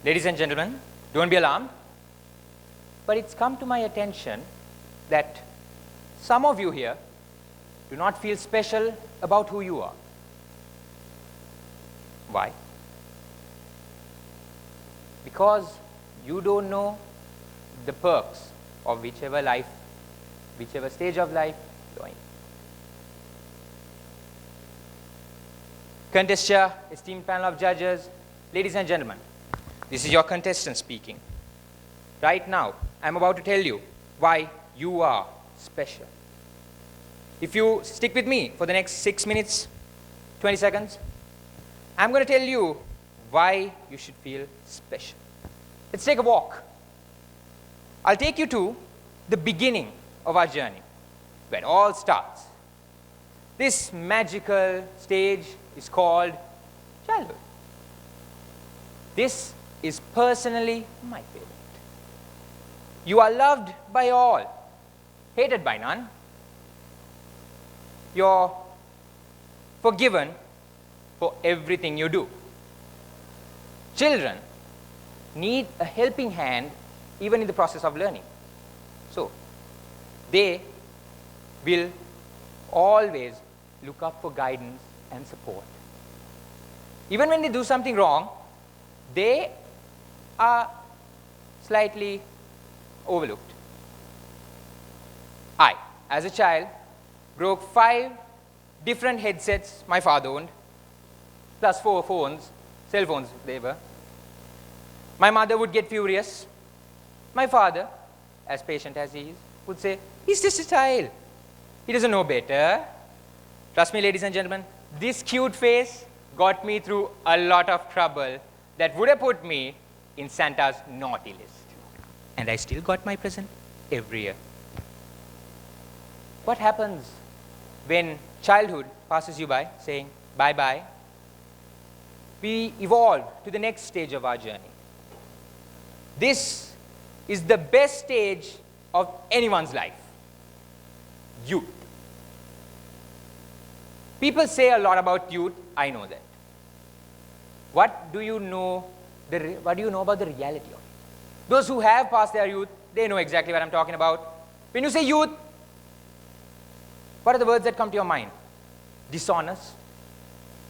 Ladies and gentlemen, don't be alarmed, but it's come to my attention that some of you here do not feel special about who you are. Why? Because you don't know the perks of whichever stage of life you're in. Contestia, esteemed panel of judges, ladies and gentlemen, this is your contestant speaking. Right now, I'm about to tell you why you are special. If you stick with me for the next 6 minutes, 20 seconds, I'm going to tell you why you should feel special. Let's take a walk. I'll take you to the beginning of our journey, where it all starts. This magical stage is called childhood. This is personally my favorite. You are loved by all, hated by none. You're forgiven for everything you do. Children need a helping hand even in the process of learning. So, they will always look up for guidance and support. Even when they do something wrong, they are slightly overlooked. I, as a child, broke 5 different headsets my father owned, plus 4 phones, cell phones they were. My mother would get furious. My father, as patient as he is, would say, he's just a child. He doesn't know better. Trust me, ladies and gentlemen, this cute face got me through a lot of trouble that would have put me in Santa's naughty list. And I still got my present every year. What happens when childhood passes you by, saying bye-bye? We evolve to the next stage of our journey. This is the best stage of anyone's life, youth. People say a lot about youth, I know that. What do you know about the reality of it? Those who have passed their youth, they know exactly what I'm talking about. When you say youth, what are the words that come to your mind? Dishonest,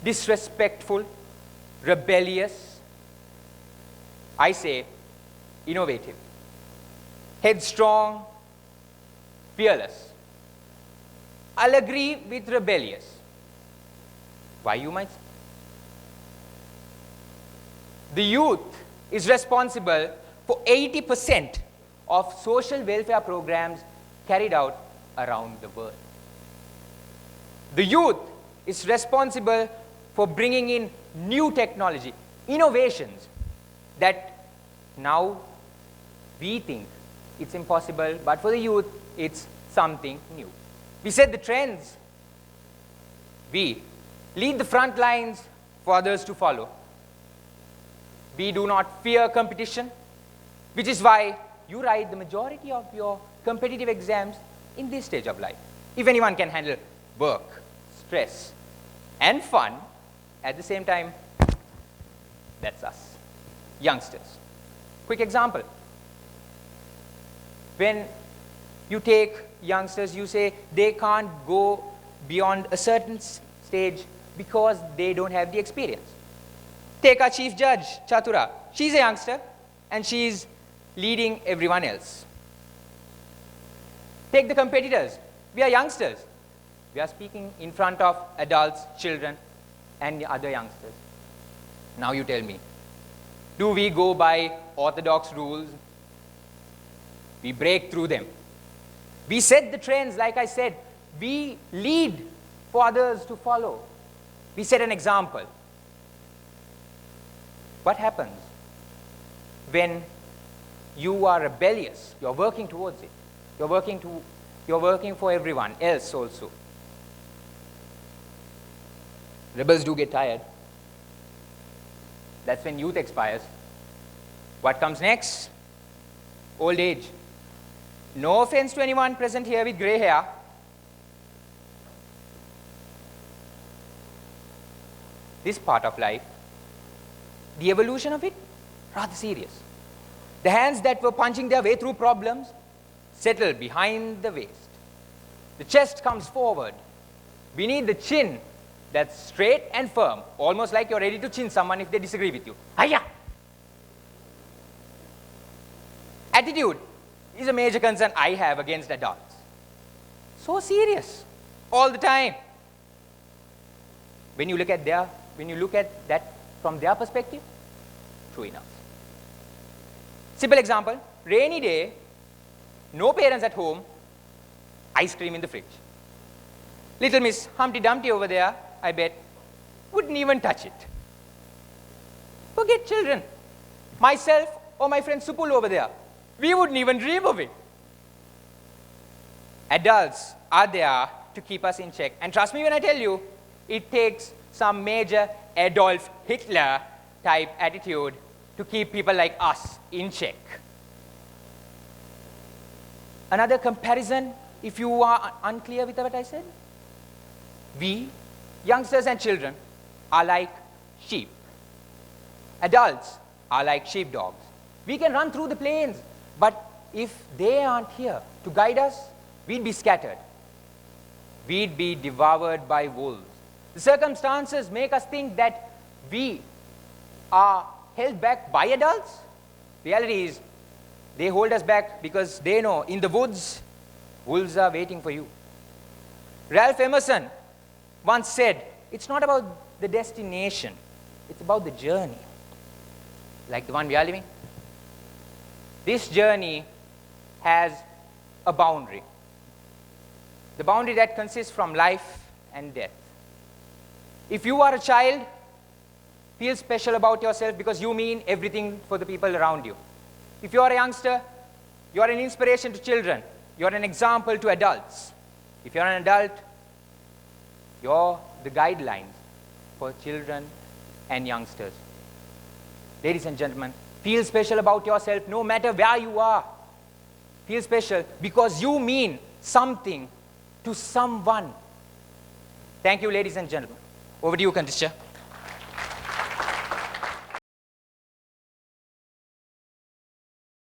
disrespectful, rebellious. I say innovative, headstrong, fearless. I'll agree with rebellious. Why, you might say? The youth is responsible for 80% of social welfare programs carried out around the world. The youth is responsible for bringing in new technology, innovations that now we think it's impossible, but for the youth, it's something new. We set the trends. We lead the front lines for others to follow. We do not fear competition, which is why you write the majority of your competitive exams in this stage of life. If anyone can handle work, stress, and fun at the same time, that's us, youngsters. Quick example. When you take youngsters, you say they can't go beyond a certain stage because they don't have the experience. Take our chief judge, Chatura. She's a youngster, and she's leading everyone else. Take the competitors. We are youngsters. We are speaking in front of adults, children, and other youngsters. Now you tell me, do we go by orthodox rules? We break through them. We set the trends, like I said. We lead for others to follow. We set an example. What happens when you are rebellious? You're working towards it. You're working for everyone else also. Rebels do get tired. That's when youth expires. What comes next? Old age. No offense to anyone present here with gray hair. This part of life, the evolution of it rather serious. The hands that were punching their way through problems settle behind the waist. The chest comes forward. Beneath the chin, that's straight and firm, almost like you're ready to chin someone if they disagree with you. Hiya! Attitude is a major concern I have against adults. So serious, all the time. When you look at that from their perspective, true enough. Simple example, rainy day, no parents at home, ice cream in the fridge. Little Miss Humpty Dumpty over there, I bet, wouldn't even touch it. Forget children. Myself or my friend Supul over there, we wouldn't even dream of it. Adults are there to keep us in check. And trust me when I tell you, it takes some major Adolf Hitler type attitude to keep people like us in check. Another comparison, if you are unclear with what I said, we, youngsters and children, are like sheep. Adults are like sheepdogs. We can run through the plains, but if they aren't here to guide us, we'd be scattered. We'd be devoured by wolves. The circumstances make us think that we are held back by adults. Reality is, they hold us back because they know in the woods, wolves are waiting for you. Ralph Emerson once said, it's not about the destination, it's about the journey. Like the one we are living. This journey has a boundary. The boundary that consists from life and death. If you are a child, feel special about yourself because you mean everything for the people around you. If you are a youngster, you are an inspiration to children. You are an example to adults. If you are an adult, you're the guidelines for children and youngsters. Ladies and gentlemen, feel special about yourself no matter where you are. Feel special because you mean something to someone. Thank you, ladies and gentlemen. Over to you, Kantisha.